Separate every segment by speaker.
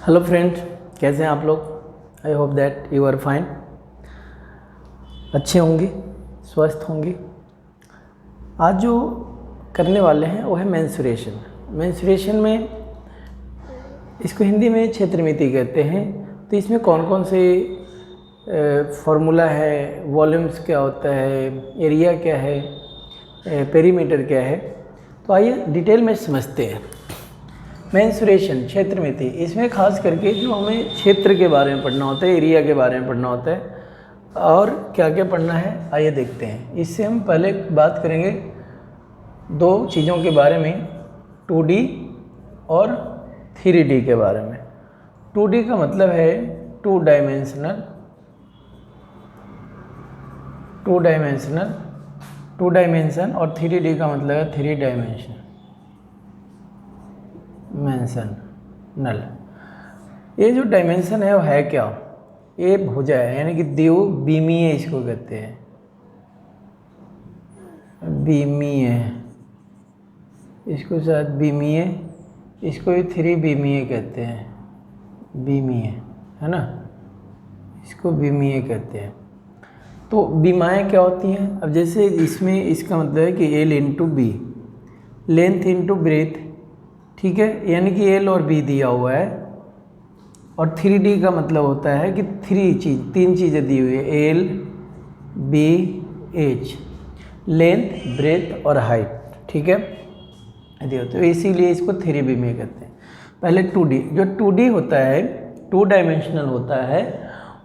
Speaker 1: Hello friends, कैसे हैं आप लोग। I hope that you are fine, अच्छे होंगे, स्वस्थ होंगे। आज जो करने वाले हैं वो है मेंस्ट्रुएशन। मेंस्ट्रुएशन में इसको हिंदी में क्षेत्रमिति कहते हैं। तो इसमें कौन कौन से फार्मूला है, वॉल्यूम्स क्या होता है, एरिया क्या है, पेरीमीटर क्या है, तो आइए डिटेल में समझते हैं। मेंस्ट्रुएशन क्षेत्रमिति, इसमें खास करके जो हमें क्षेत्र के बारे में पढ़ना होता है, एरिया के बारे में पढ़ना होता है और क्या क्या पढ़ना है आइए देखते हैं। इससे हम पहले बात करेंगे दो चीज़ों के बारे में, 2D और 3D के बारे में। 2D का मतलब है टू डायमेंशनल, टू डायमेंशन, और 3D का मतलब है 3 डायमेंशन नल। ये जो डायमेंशन है वो है क्या, ये भुजा है, यानी कि द्विमीय इसको कहते हैं, बीमीय, इसको शायद बीमीय, इसको भी 3 बीमीय कहते हैं, बीमीय है ना, इसको बीमीय कहते हैं। तो बीमाएँ क्या होती हैं, अब जैसे इसमें इसका मतलब है कि L into B, length into breadth, ठीक है, यानी कि एल और बी दिया हुआ है। और 3D का मतलब होता है कि तीन चीज़ें दी हुई है, L B H, length, breadth और हाइट, ठीक है। तो इसीलिए इसको 3B में कहते हैं। पहले 2D, जो 2D होता है, 2 डायमेंशनल होता है,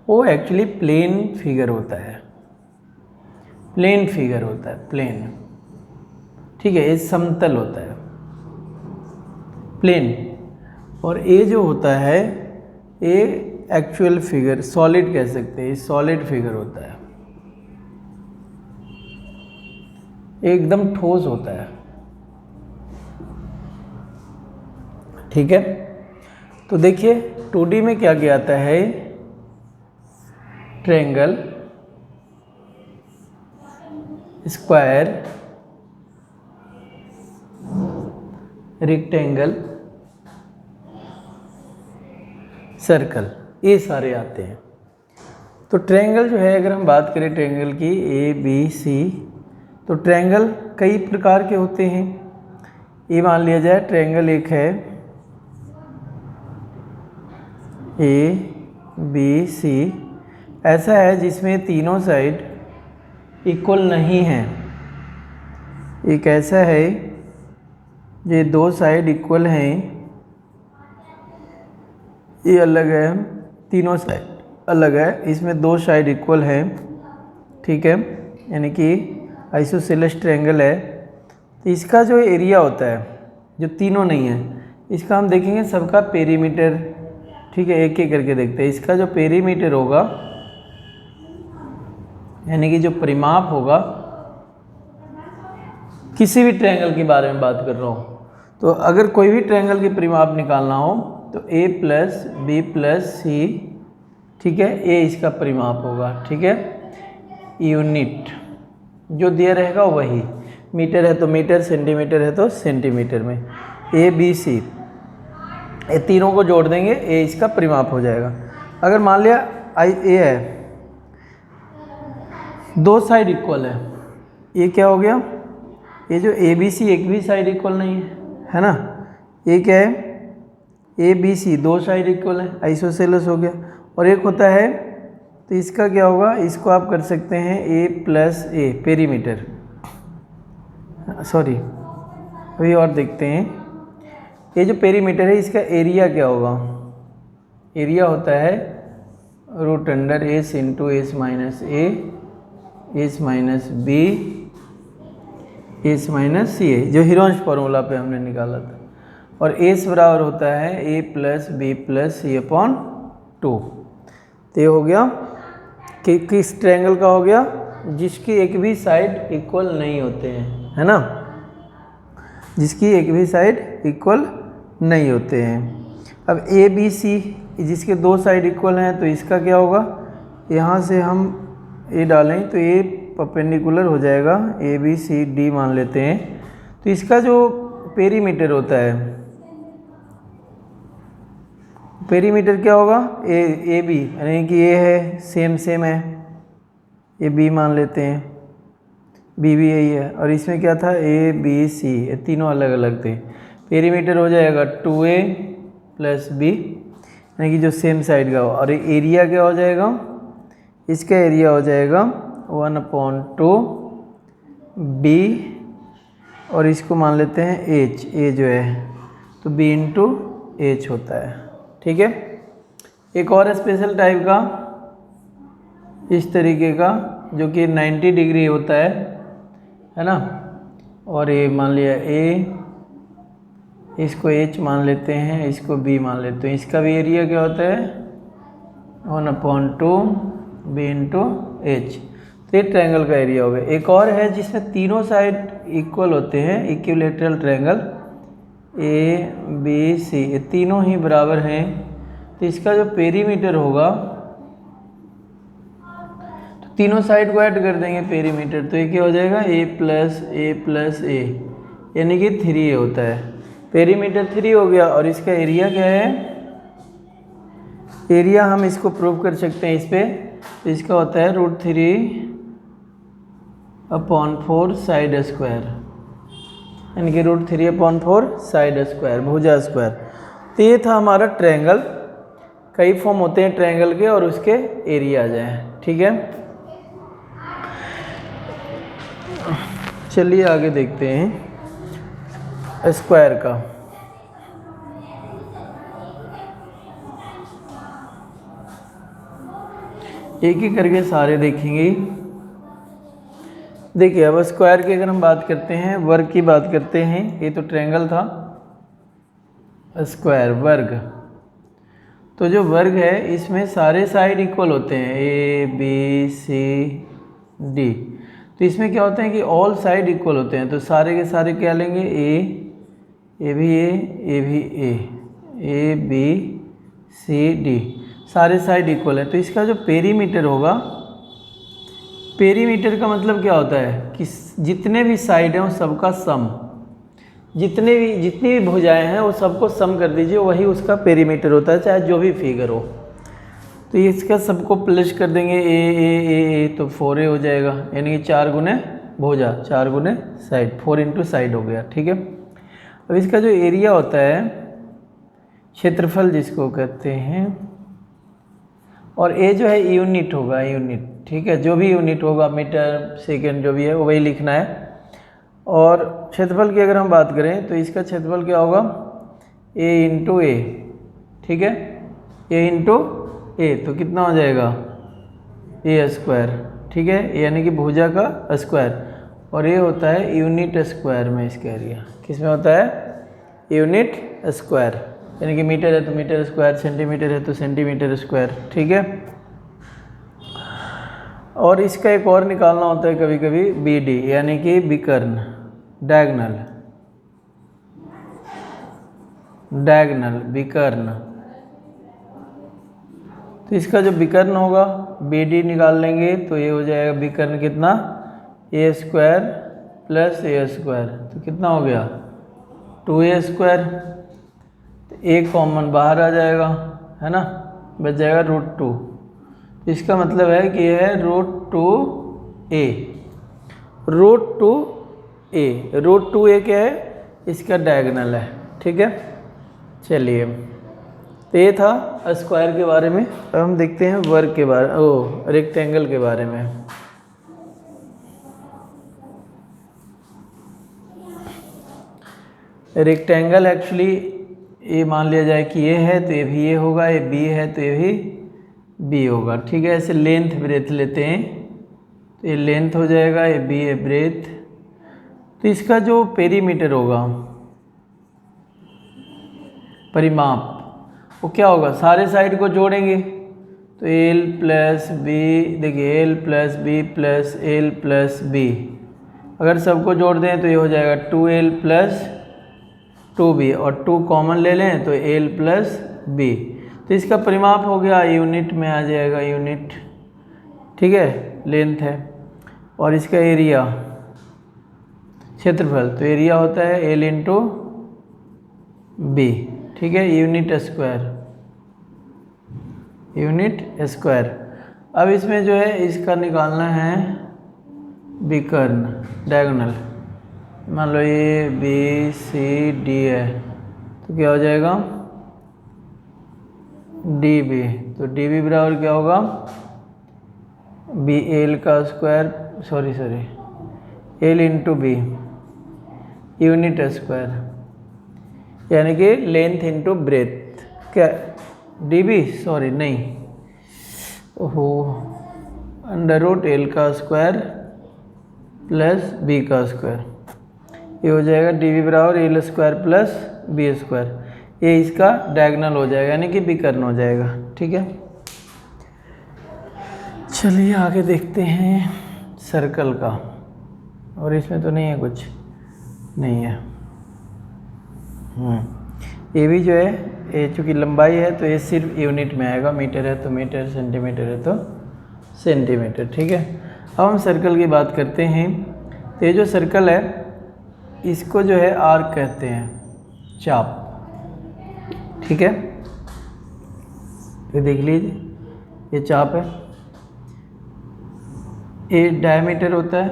Speaker 1: वो एक्चुअली प्लेन फिगर होता है, प्लेन फिगर होता है, प्लेन, ठीक है, ये समतल होता है, प्लेन। और ये जो होता है ये एक्चुअल फिगर, सॉलिड कह सकते हैं, सॉलिड फिगर होता है, एकदम ठोस होता है, ठीक है। तो देखिए 2D में क्या क्या आता है, ट्रायंगल, स्क्वायर, रेक्टेंगल, सर्कल, ये सारे आते हैं। तो ट्रायंगल जो है, अगर हम बात करें ट्रायंगल की, ABC, तो ट्रायंगल कई प्रकार के होते हैं। ये मान लिया जाए ट्रायंगल एक है ABC, ऐसा है जिसमें तीनों साइड इक्वल नहीं है। एक ऐसा है ये दो साइड इक्वल हैं, ये अलग है, तीनों साइड अलग है, इसमें दो साइड इक्वल है, ठीक है, यानी कि आइसोसेलेस ट्रायंगल है। तो इसका जो एरिया होता है, जो तीनों नहीं है, इसका हम देखेंगे सबका पेरीमीटर, ठीक है, एक एक करके देखते हैं। इसका जो पेरीमीटर होगा, यानी कि जो परिमाप होगा, किसी भी ट्रायंगल के बारे में बात कर रहा हूँ, तो अगर कोई भी ट्रायंगल की परिमाप निकालना हो तो A plus B plus C, ठीक है, ये इसका परिमाप होगा, ठीक है। यूनिट जो दिया रहेगा वही, मीटर है तो मीटर, सेंटीमीटर है तो सेंटीमीटर में, ABC, ये तीनों को जोड़ देंगे, ये इसका परिमाप हो जाएगा। अगर मान लिया A है, दो साइड इक्वल है, ये क्या हो गया, ये जो ABC एक भी साइड इक्वल नहीं है ना, ये क्या है, ABC दो साइड इक्वल है, आइसोसेलेस हो गया। और एक होता है, तो इसका क्या होगा, इसको आप कर सकते हैं A plus A, perimeter, sorry अभी और देखते हैं। ये जो पेरीमीटर है, इसका एरिया क्या होगा, एरिया होता है root under S into S minus A, S minus B, S minus C, जो हीरोंस फार्मूला पे हमने निकाला था। और S बराबर होता है A plus B plus C upon 2। तो ये हो गया कि किस ट्रायंगल का हो गया, जिसकी एक भी साइड इक्वल नहीं होते हैं, है ना, जिसकी एक भी साइड इक्वल नहीं होते हैं। अब ABC जिसके दो साइड इक्वल हैं, तो इसका क्या होगा, यहाँ से हम ये डालें तो ये परपेंडिकुलर हो जाएगा, ABCD मान लेते हैं। तो इसका जो पेरीमीटर होता है, पेरीमीटर क्या होगा, ए बी, यानी कि ये है सेम है, ये बी मान लेते हैं, बी भी यही है, और इसमें क्या था ए बी सी, ये तीनों अलग अलग थे। पेरीमीटर हो जाएगा 2a प्लस बी, यानी कि जो सेम साइड का हो, और एरिया क्या हो जाएगा, इसका एरिया हो जाएगा 1/2 बी, और इसको मान लेते हैं एच, ए जो है तो बी इंटू एच होता है। ठीक है, एक और स्पेशल टाइप का इस तरीके का जो कि 90 डिग्री होता है ना, और ये मान लिया ए, इसको एच मान लेते हैं, इसको बी मान लेते हैं, इसका भी एरिया क्या होता है 1/2 बी इंटू एच। तो ये ट्रायंगल का एरिया हो गया। एक और है जिसमें तीनों साइड इक्वल होते हैं, equilateral triangle, A B C, ये तीनों ही बराबर हैं, तो इसका जो पेरीमीटर होगा, तो तीनों साइड को ऐड कर देंगे पेरीमीटर, तो ये क्या हो जाएगा ए प्लस ए, यानी कि 3a होता है। पेरीमीटर 3 हो गया, और इसका एरिया क्या है, एरिया हम इसको प्रूव कर सकते हैं इस पे, तो इसका होता है √3/4 साइड स्क्वायर, यानी कि √3/4 साइड स्क्वायर, भुजा स्क्वायर। तो ये था हमारा ट्रायंगल। कई फॉर्म होते हैं ट्रायंगल के, और उसके एरिया आ जाए। ठीक है, चलिए आगे देखते हैं स्क्वायर का। एक ही करके सारे देखेंगे। देखिए, अब स्क्वायर की अगर हम बात करते हैं, वर्ग की बात करते हैं, ये तो ट्रायंगल था, स्क्वायर वर्ग। तो जो वर्ग है इसमें सारे साइड इक्वल होते हैं, ए बी सी डी। तो इसमें क्या होता है कि ऑल साइड इक्वल होते हैं, तो सारे के सारे क्या लेंगे, ए भी ए बी सी डी, सारे साइड इक्वल है। तो इसका जो पेरीमीटर होगा, पेरीमीटर का मतलब क्या होता है कि जितने भी साइड हैं वो सबका सम, जितनी भी भुजाएं हैं वो सबको सम कर दीजिए, वही उसका पेरीमीटर होता है, चाहे जो भी फिगर हो। तो इसका सबको प्लस कर देंगे, ए तो 4a हो जाएगा, यानी कि 4 गुने भुजा, 4 गुने साइड, 4 इंटू साइड हो गया। ठीक है, अब इसका जो एरिया होता है, क्षेत्रफल जिसको कहते हैं, और ए जो है यूनिट होगा, यूनिट। ठीक है, जो भी यूनिट होगा, मीटर सेकेंड जो भी है वो वही लिखना है। और क्षेत्रफल की अगर हम बात करें तो इसका क्षेत्रफल क्या होगा, ए इंटू ए। ठीक है, ए इंटू ए, तो कितना हो जाएगा ए स्क्वायर। ठीक है, यानी कि भुजा का स्क्वायर, और ये होता है यूनिट स्क्वायर में, इसका एरिया किस में होता है, यूनिट स्क्वायर, यानी कि मीटर है तो मीटर स्क्वायर, सेंटीमीटर है तो सेंटीमीटर स्क्वायर। ठीक है, और इसका एक और निकालना होता है कभी कभी, बी डी, यानी कि विकर्ण, डायगोनल विकर्ण। तो इसका जो विकर्ण होगा, बी डी निकाल लेंगे, तो ये हो जाएगा विकर्ण कितना, ए स्क्वायर प्लस ए स्क्वायर, तो कितना हो गया 2a स्क्वायर। तो ए कॉमन बाहर आ जाएगा, है ना, बच जाएगा √2। तो इसका मतलब है कि यह है √2a, √2a क्या है, इसका डायगोनल है। ठीक है, चलिए, तो ये था स्क्वायर के बारे में। अब हम देखते हैं वर्ग के बारे, रेक्टेंगल के बारे में। रेक्टेंगल एक्चुअली ये मान लिया जाए कि ये है तो ये भी ये होगा, ये बी है तो ये भी बी होगा। ठीक है, ऐसे लेंथ ब्रेथ लेते हैं, तो ये लेंथ हो जाएगा, ये बी है ब्रेथ। तो इसका जो पेरीमीटर होगा, परिमाप, वो क्या होगा, सारे साइड को जोड़ेंगे, तो एल प्लस बी, देखिए L plus B plus L plus B, अगर सबको जोड़ दें तो ये हो जाएगा 2l प्लस 2b, और 2 कॉमन ले लें तो l प्लस b। तो इसका परिमाप हो गया, यूनिट में आ जाएगा, यूनिट। ठीक है, लेंथ है, और इसका एरिया, क्षेत्रफल, तो एरिया होता है l इंटू बी। ठीक है, यूनिट स्क्वायर। Unit square. अब इसमें जो है इसका निकालना है विकर्ण डायगोनल। मान लो ये बी सी डी है, तो क्या हो जाएगा डी बी। तो डी बी बराबर क्या होगा बी एल का square, sorry L into B unit square, यानी कि लेंथ इंटू ब्रेथ। क्या डी बी, सॉरी नहीं, ओहो, अंडर रूट एल का स्क्वायर प्लस बी का स्क्वायर, ये हो जाएगा डी बी बराबर L square plus B square. ये इसका डायगोनल हो जाएगा, यानी कि विकर्ण हो जाएगा। ठीक है, चलिए आगे देखते हैं सर्कल का। और इसमें तो नहीं है, कुछ नहीं है। ये भी जो है, ये चूँकि लंबाई है तो ये सिर्फ यूनिट में आएगा, मीटर है तो मीटर, सेंटीमीटर है तो सेंटीमीटर। ठीक है, अब हम सर्कल की बात करते हैं। तो ये जो सर्कल है इसको जो है आर्क कहते हैं, चाप। ठीक है, ये देख लीजिए, ये चाप है। ये डायमीटर होता है,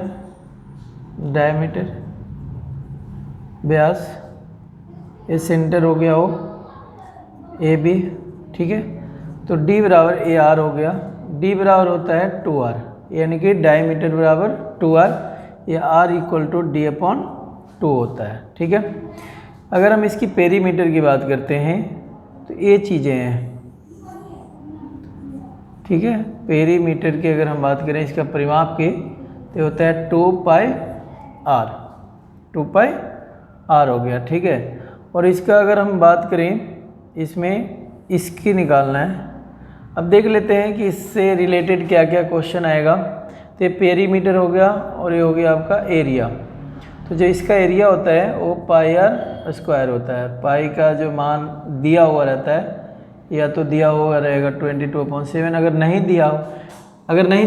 Speaker 1: डायमीटर व्यास। ये सेंटर हो गया हो ए बी। ठीक है, तो डी बराबर ए आर हो गया। डी बराबर होता है 2r, यानी कि डायमीटर बराबर 2r, ये r equal to D upon 2 होता है। ठीक है, अगर हम इसकी पेरीमीटर की बात करते हैं तो ये चीज़ें हैं। ठीक है, पेरीमीटर की अगर हम बात करें इसका परिमाप की, तो होता है 2 पाई r, 2 पाई r हो गया। ठीक है, और इसका अगर हम बात करें, इसमें इसकी निकालना है। अब देख लेते हैं कि इससे रिलेटेड क्या क्या क्वेश्चन आएगा। तो ये पेरीमीटर हो गया और ये हो गया आपका एरिया। तो जो इसका एरिया होता है वो पाई आर स्क्वायर होता है। पाई का जो मान दिया हुआ रहता है, या तो दिया हुआ रहेगा 22/7, अगर नहीं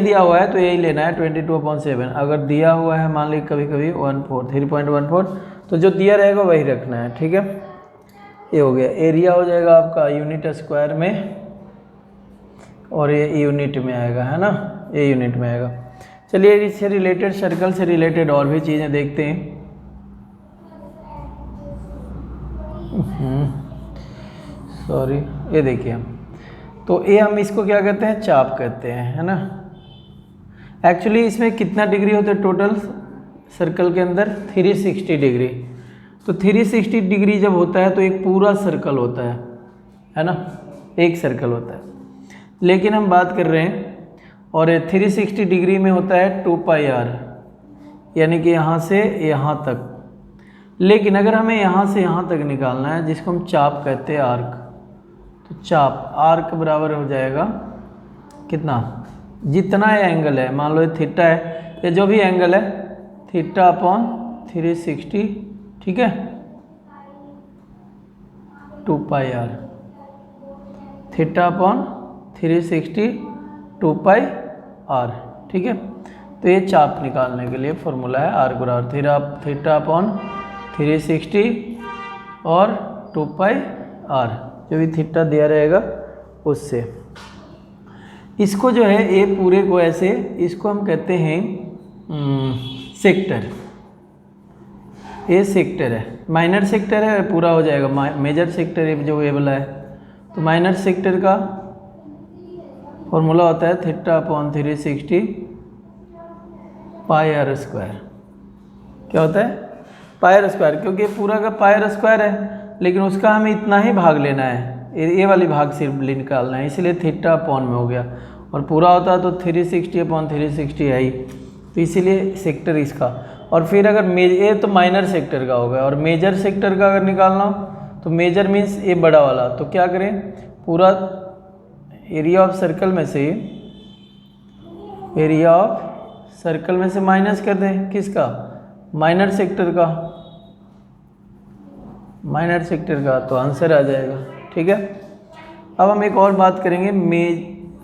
Speaker 1: दिया हुआ है तो यही लेना है 22/7। अगर दिया हुआ है मान लीजिए कभी कभी 3.14, तो जो दिया रहेगा वही रखना है। ठीक है, ये हो गया एरिया, हो जाएगा आपका यूनिट स्क्वायर में, और ये यूनिट में आएगा, है ना, ये यूनिट में आएगा। चलिए इससे रिलेटेड, सर्कल से रिलेटेड और भी चीज़ें देखते हैं। सॉरी, ये देखिए, तो ये हम इसको क्या कहते हैं, चाप कहते हैं, है ना। एक्चुअली इसमें कितना डिग्री होता है टोटल सर्कल के अंदर, 360 डिग्री। तो 360 डिग्री जब होता है तो एक पूरा सर्कल होता है ना, एक सर्कल होता है। लेकिन हम बात कर रहे हैं, और 360 डिग्री में होता है 2 पाई आर, यानी कि यहाँ से यहाँ तक। लेकिन अगर हमें यहाँ से यहाँ तक निकालना है, जिसको हम चाप कहते हैं, आर्क, तो चाप आर्क बराबर हो जाएगा कितना, जितना ये एंगल है, मान लो ये थीटा है, या जो भी एंगल है, थीटा अपॉन 360। ठीक है, 2 pi r, theta upon 360 2 pi r. ठीक है, तो ये चाप निकालने के लिए फॉर्मूला है, आर बराबर थीटा अपॉन 360 और 2 पाई आर, जो भी थीटा दिया रहेगा उससे। इसको जो है, ये पूरे को ऐसे, इसको हम कहते हैं सेक्टर। ये सेक्टर है, माइनर सेक्टर है, पूरा हो जाएगा मेजर सेक्टर जो ये वाला है। तो माइनर सेक्टर का फॉर्मूला होता है theta upon 360 pi are square. क्या होता है, पाई आर स्क्वायर, क्योंकि ये पूरा का पाई आर स्क्वायर है, लेकिन उसका हमें इतना ही भाग लेना है, ये वाली भाग सिर्फ निकालना है, इसलिए थीटा अपॉन में हो गया। और पूरा होता है तो 360 अपॉन 360 है ही, तो इसीलिए सेक्टर इसका। और फिर अगर ये तो माइनर सेक्टर का होगा, और मेजर सेक्टर का अगर निकालना हो तो मेजर मीन्स ये बड़ा वाला। तो क्या करें, पूरा एरिया ऑफ सर्कल में से, एरिया ऑफ सर्कल में से माइनस कर दें, किसका, माइनर सेक्टर का, माइनर सेक्टर का, तो आंसर आ जाएगा। ठीक है, अब हम एक और बात करेंगे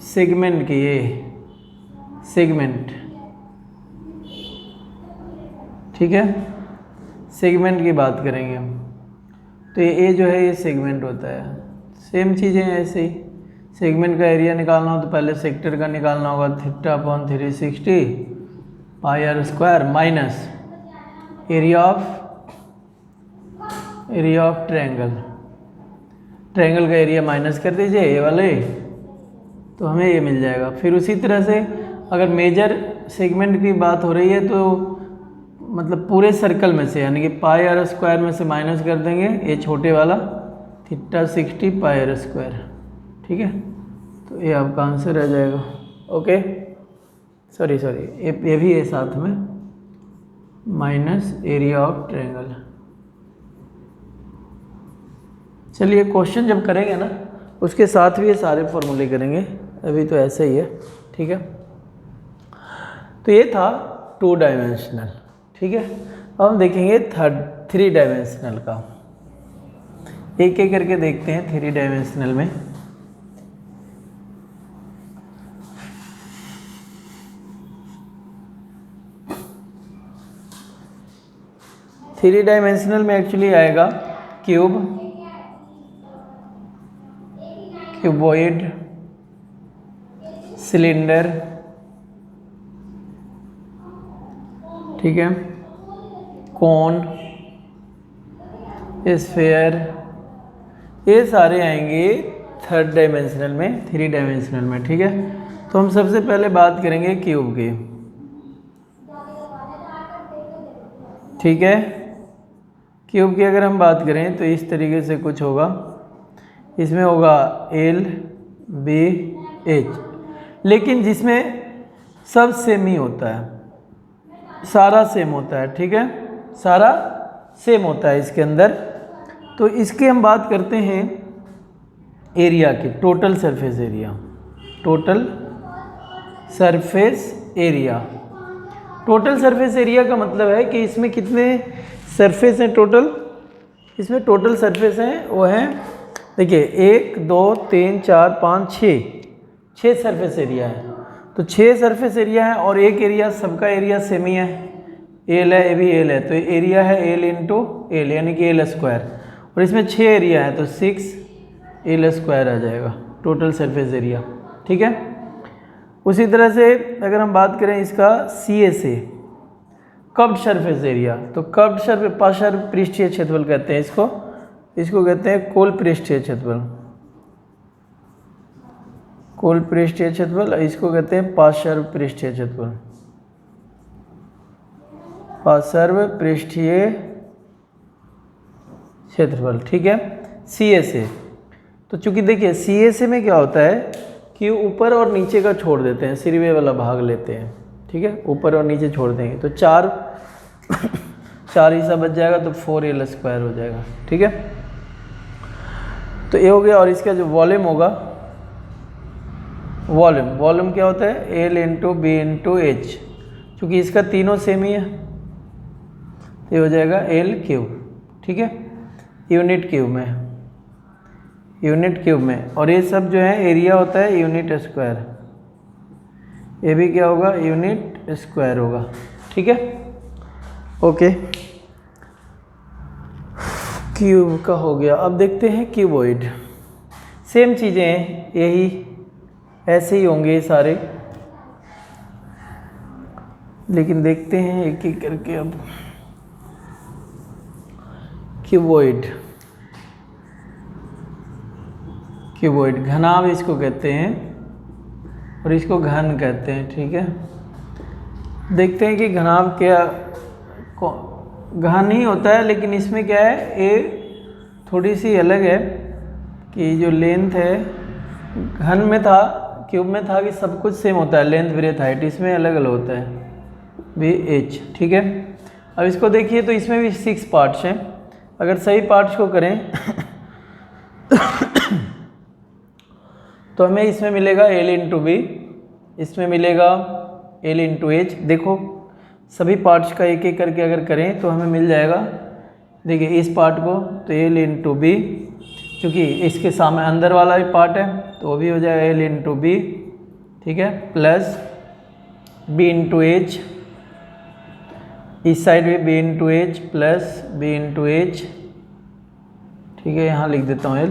Speaker 1: सेगमेंट की। ये सेगमेंट, ठीक है, सेगमेंट की बात करेंगे हम। तो ये जो है ये सेगमेंट होता है, सेम चीज़ें ऐसे ही। सेगमेंट का एरिया निकालना हो तो पहले सेक्टर का निकालना होगा, θ/360 pi are square minus area of triangle का एरिया माइनस कर दीजिए ये वाले, तो हमें ये मिल जाएगा। फिर उसी तरह से अगर मेजर सेगमेंट की बात हो रही है तो मतलब पूरे सर्कल में से, यानी कि पाई आर स्क्वायर में से माइनस कर देंगे ये छोटे वाला θ/60 पाई आर स्क्वायर, ठीक है। तो ये आपका आंसर आ जाएगा। ओके, सॉरी ये भी है साथ में माइनस एरिया ऑफ ट्रायंगल। चलिए क्वेश्चन जब करेंगे ना उसके साथ भी ये सारे फॉर्मूले करेंगे, अभी तो ऐसे ही है, ठीक है। तो ये था 2 डायमेंशनल, ठीक है। अब हम देखेंगे 3 डायमेंशनल का, एक एक करके देखते हैं 3 डायमेंशनल में। थ्री डायमेंशनल में एक्चुअली आएगा क्यूबॉइड, सिलेंडर, ठीक है, कोन, स्फीयर, ये सारे आएंगे 3rd डायमेंशनल में, 3 डायमेंशनल में, ठीक है। तो हम सबसे पहले बात करेंगे क्यूब की, ठीक है। क्यूब की अगर हम बात करें तो इस तरीके से कुछ होगा, इसमें होगा LBH, लेकिन जिसमें सब सेम ही होता है, सारा सेम होता है, ठीक है, सारा सेम होता है इसके अंदर। तो इसके हम बात करते हैं एरिया की, total surface area, total surface area. Total surface area का मतलब है कि इसमें कितने सरफेस हैं टोटल, इसमें टोटल सरफेस हैं वो हैं, देखिए 1 2 3 4 5 6 सरफेस एरिया है। तो 6 सरफेस एरिया है और एक एरिया, सबका एरिया सेम ही है, एल है, ये भी एल है, तो एरिया है एल इंटू एल, यानी कि एल स्क्वायर, और इसमें 6 एरिया है तो 6 एल स्क्वायर आ जाएगा टोटल सरफेस एरिया, ठीक है। उसी तरह से अगर हम बात करें इसका CSA, कर्व्ड सरफेस एरिया, तो कर्व्ड सरफेस पार्श्व पृष्ठीय क्षेत्रफल कहते हैं इसको कहते हैं कुल पृष्ठीय क्षेत्रफल, कुल पृष्ठीय क्षेत्रफल, इसको कहते हैं पार्श्व पृष्ठीय क्षेत्रफल, पार्श्व पृष्ठीय क्षेत्रफल, ठीक है, CSA। तो चूंकि देखिए CSA में क्या होता है कि ऊपर और नीचे का छोड़ देते हैं, सिरवे वाला भाग लेते हैं, ठीक है, ऊपर और नीचे छोड़ देंगे तो 4 हिस्सा बच जाएगा, तो 4L स्क्वायर हो जाएगा, ठीक है। तो ये हो गया। और इसका जो वॉल्यूम होगा, वॉल्यूम क्या होता है L into B into H, चूँकि इसका तीनों सेम ही है तो ये हो जाएगा L क्यूब, ठीक है, यूनिट क्यूब में। और ये सब जो है एरिया होता है यूनिट स्क्वायर, ये भी क्या होगा यूनिट स्क्वायर होगा, ठीक है। ओके, क्यूब का हो गया। अब देखते हैं क्यूबॉइड, सेम चीज़ें हैं, यही ऐसे ही होंगे सारे, लेकिन देखते हैं एक एक करके। अब क्यूबॉइड घनाभ इसको कहते हैं और इसको घन कहते हैं, ठीक है। देखते हैं कि घनाभ क्या, घन ही होता है, लेकिन इसमें क्या है ये थोड़ी सी अलग है कि जो लेंथ है, घन में था, क्यूब में था कि सब कुछ सेम होता है, लेंथ ब्रेथ हाइट, इसमें अलग अलग होता है BH, ठीक है। अब इसको देखिए तो इसमें भी 6 पार्ट्स हैं, अगर सही पार्ट्स को करें तो हमें इसमें मिलेगा L इंटू बी, इसमें मिलेगा L इंटू एच। देखो सभी पार्ट्स का एक एक करके अगर करें तो हमें मिल जाएगा, देखिए इस पार्ट को तो L इंटू बी, क्योंकि इसके सामने अंदर वाला भी पार्ट है तो वो भी हो जाएगा L इंटू बी, ठीक है, प्लस B इंटू एच, इस साइड भी B into H plus B into H, ठीक है, यहाँ लिख देता हूँ L,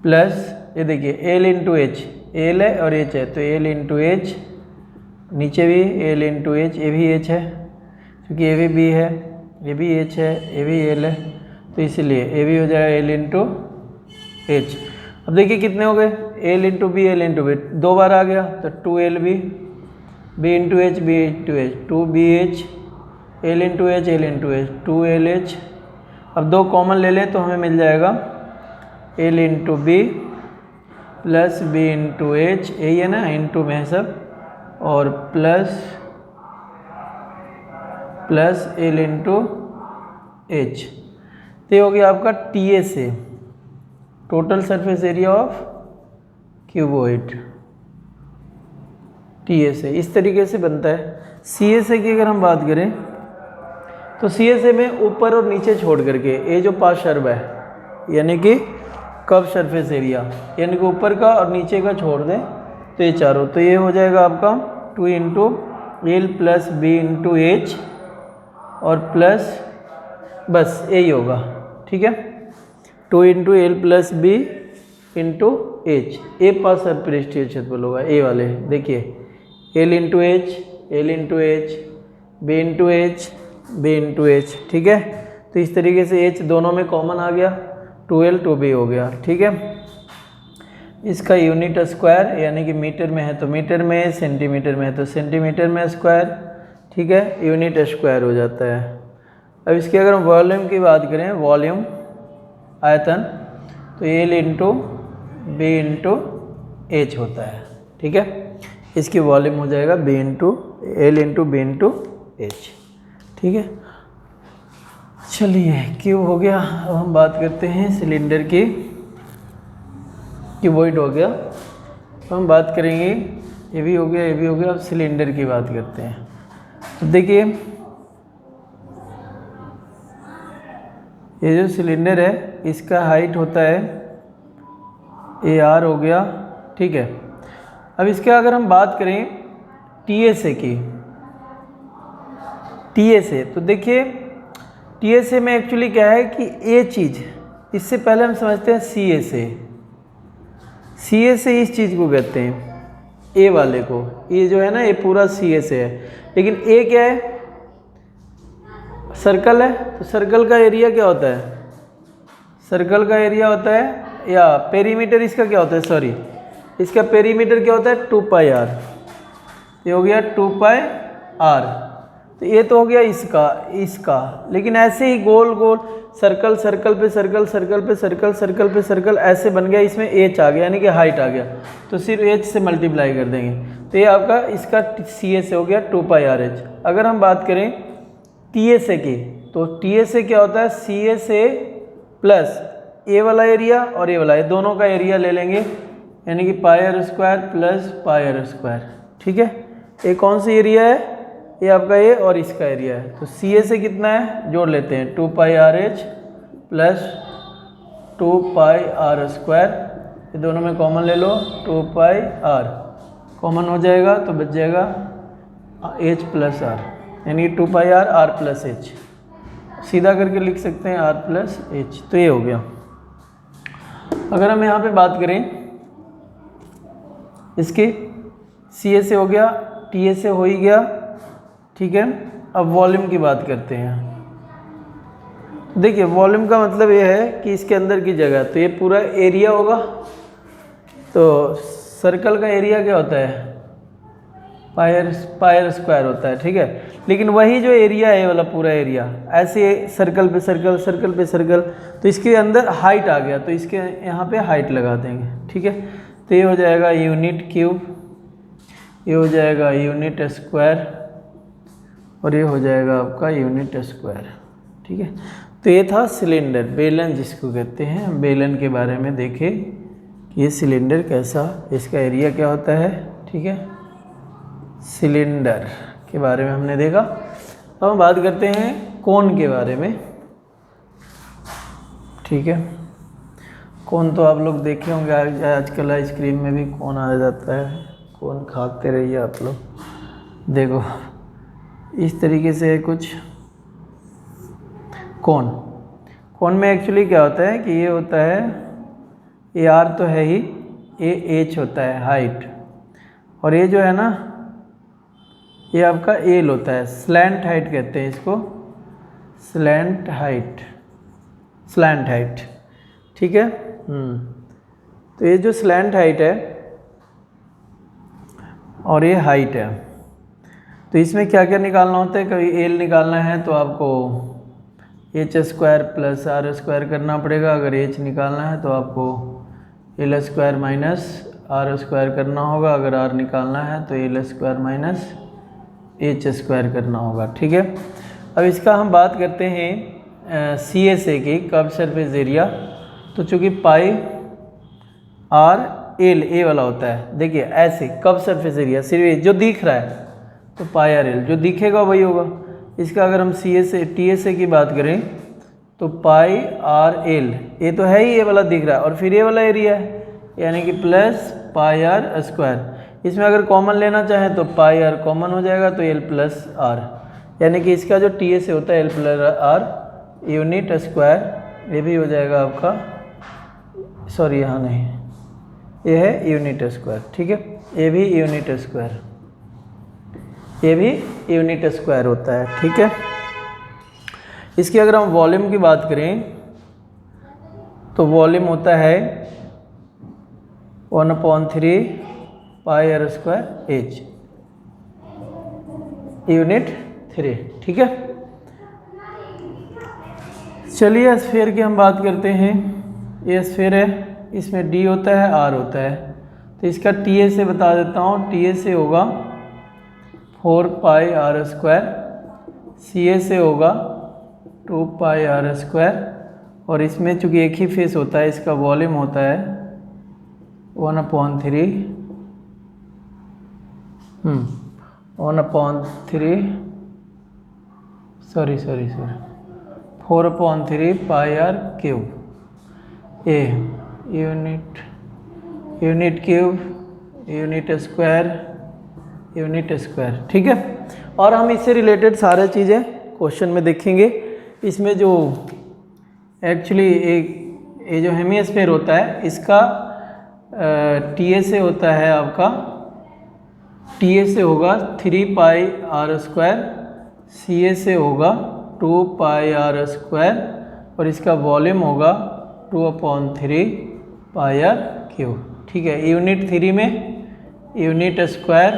Speaker 1: प्लस ये देखिए एल इंटू एच, एल है और एच है, तो एल इंटू एच, नीचे भी एल इंटू एच, ये भी एच है क्योंकि ये भी बी है, ये भी एच है, ये भी एल है, तो इसलिए ये भी हो जाएगा एल इंटू एच। अब देखिए कितने हो गए, L into B, L into B, 2 बार आ गया तो 2 L B into H, B into H, 2 B H, L into H, L into H, 2 L H. अब 2 कॉमन ले लें तो हमें मिल जाएगा L into B plus B into H, यही है ना, इंटू में सब, और प्लस एल इंटू एच। तो ये हो गया आपका टी ए से, total surface area of cuboid, T A से इस तरीके से बनता है। सी ए से की अगर हम बात करें तो सी ए से में ऊपर और नीचे छोड़ करके ये जो पार्श्व है, यानी कि कर्व सरफेस एरिया, यानी कि ऊपर का और नीचे का छोड़ दें तो ये चारों, तो ये हो जाएगा आपका 2 into L plus B into H और प्लस, बस यही होगा, ठीक है, 2 into L plus B into H. ए पास पृष्ठीय क्षेत्रफल होगा, ए वाले देखिए L into H, L into H, B into H, B into H, ठीक है। तो इस तरीके से एच दोनों में कॉमन आ गया, 2l 2b हो गया, ठीक है। इसका यूनिट स्क्वायर, यानी कि मीटर में है तो मीटर में, सेंटीमीटर में है तो सेंटीमीटर में स्क्वायर, ठीक है, यूनिट स्क्वायर हो जाता है। अब इसकी अगर हम वॉल्यूम की बात करें, वॉल्यूम आयतन, तो L into B into H होता है, ठीक है। इसकी वॉल्यूम हो जाएगा B into L into B into H, ठीक है। चलिए क्यूब हो गया, अब हम बात करते हैं सिलेंडर की, क्यूबॉइड हो गया, तो हम बात करेंगे, ये भी हो गया, ये भी हो गया, अब सिलेंडर की बात करते हैं। तो देखिए ये जो सिलेंडर है इसका हाइट होता है ए आर हो गया, ठीक है। अब इसका अगर हम बात करें टी ए से की, टी ए से, तो देखिए टी ए से में एक्चुअली क्या है कि ये चीज़, इससे पहले हम समझते हैं सी ए से, सी ए से इस चीज़ को कहते हैं, ए वाले को, ये जो है ना ये पूरा सी ए से है, लेकिन ए क्या है, सर्कल है, तो सर्कल का एरिया क्या होता है, सर्कल का एरिया होता है, या पेरीमीटर इसका क्या होता है, सॉरी इसका पेरीमीटर क्या होता है, 2 पाई आर, ये हो गया 2 पाई आर। तो ये तो हो गया इसका, लेकिन ऐसे ही गोल गोल सर्कल, सर्कल पे सर्कल, सर्कल पे सर्कल, सर्कल पे सर्कल ऐसे बन गया, इसमें एच आ गया, यानी कि हाइट आ गया, तो सिर्फ एच से मल्टीप्लाई कर देंगे, तो ये आपका इसका सी ए से हो गया 2 पाई आर एच। अगर हम बात करें टी ए से की, तो टी ए से क्या होता है, सी ए से प्लस ए वाला एरिया और ए वाला, ये दोनों का एरिया ले लेंगे, यानी कि pi are square plus pi are square, ठीक है। ये कौन सी एरिया है, ये आपका ए और इसका एरिया है, तो सी ए से कितना है, जोड़ लेते हैं, 2 pi r H plus 2 pi are square, ये दोनों में कॉमन ले लो, 2 पाई आर कॉमन हो जाएगा तो बच जाएगा एच प्लस आर, यानी 2 pi are, are plus H, सीधा करके लिख सकते हैं आर प्लस एच, तो ये हो गया। अगर हम यहाँ पे बात करें इसके, सी ए से हो गया, टी ए से हो ही गया, ठीक है। अब वॉल्यूम की बात करते हैं। देखिए वॉल्यूम का मतलब ये है कि इसके अंदर की जगह, तो ये पूरा एरिया होगा, तो सर्कल का एरिया क्या होता है, पाई आर स्क्वायर होता है, ठीक है। लेकिन वही जो एरिया है वाला पूरा एरिया, ऐसे सर्कल पे सर्कल, सर्कल पे सर्कल, तो इसके अंदर हाइट आ गया, तो इसके यहाँ पे हाइट लगा देंगे, ठीक है। तो ये हो जाएगा यूनिट क्यूब, ये हो जाएगा यूनिट स्क्वायर, और ये हो जाएगा आपका यूनिट स्क्वायर, ठीक है। तो ये था सिलेंडर, बेलन जिसको कहते हैं, बेलन के बारे में देखें कि ये सिलेंडर कैसा, इसका एरिया क्या होता है, ठीक है। सिलेंडर के बारे में हमने देखा। अब हम बात करते हैं कोन के बारे में, ठीक है। कोन तो आप लोग देखे होंगे, आजकल आइसक्रीम में भी कोन आ जाता है, कोन खाते रहिए आप लोग। देखो इस तरीके से कुछ कोन, कोन में एक्चुअली क्या होता है कि ये होता है, ये आर तो है ही, ये एच होता है हाइट, और ये जो है ना ये आपका एल होता है, स्लैंट हाइट कहते हैं इसको, स्लैंट हाइट, स्लैंट हाइट, ठीक है। तो ये जो स्लैंट हाइट है और ये हाइट है, तो इसमें क्या क्या निकालना होता है, कभी एल निकालना है तो आपको H square plus R square करना पड़ेगा, अगर एच निकालना है तो आपको L square minus R square करना होगा, अगर आर निकालना है तो L square minus H square करना होगा, ठीक है। अब इसका हम बात करते हैं सी एस ए की, कर्व सरफेस एरिया। तो चूँकि पाई आर एल ए वाला होता है, देखिए ऐसे कर्व सरफेस एरिया सिर्फ जो दिख रहा है तो पाई आर एल, जो दिखेगा वही होगा। इसका अगर हम C S A T S A की बात करें तो पाई आर एल, ये तो है ही, ये वाला दिख रहा है, और फिर ये वाला एरिया है यानी कि प्लस पाई आर स्क्वायर। इसमें अगर कॉमन लेना चाहें तो पाई आर कॉमन हो जाएगा तो एल प्लस आर, यानी कि इसका जो टी एस ए होता है L plus R unit square, ये भी हो जाएगा आपका, सॉरी यहाँ नहीं, ये है यूनिट स्क्वायर, ठीक है, ये भी यूनिट स्क्वायर, ये भी यूनिट स्क्वायर होता है, ठीक है। इसकी अगर हम वॉल्यूम की बात करें तो वॉल्यूम होता है 1/3 पाई आर स्क्वायर एच यूनिट 3, ठीक है। चलिए स्फीयर की हम बात करते हैं। ये स्फीयर है, इसमें डी होता है आर होता है, तो इसका टी ए से बता देता हूँ। टी ए से होगा 4 पाई आर स्क्वायर, सी ए से होगा 2 पाई आर स्क्वायर, और इसमें चूँकि एक ही फेस होता है इसका वॉल्यूम होता है 1/3 4/3 पाई आर क्यूब, ए यूनिट क्यूब यूनिट स्क्वायर, ठीक है। और हम इससे रिलेटेड सारे चीज़ें क्वेश्चन में देखेंगे। इसमें जो एक्चुअली ये जो हेमिस्फीयर होता है इसका टी ए से होता है आपका, टी ए से होगा 3 पाई आर स्क्वायर, सी ए से होगा 2 पाई आर स्क्वायर, और इसका वॉल्यूम होगा 2/3 पाई आर क्यूब, ठीक है। यूनिट 3 में यूनिट स्क्वायर,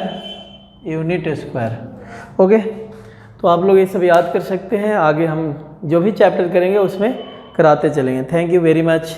Speaker 1: ओके। तो आप लोग ये सब याद कर सकते हैं, आगे हम जो भी चैप्टर करेंगे उसमें कराते चलेंगे। Thank you very much.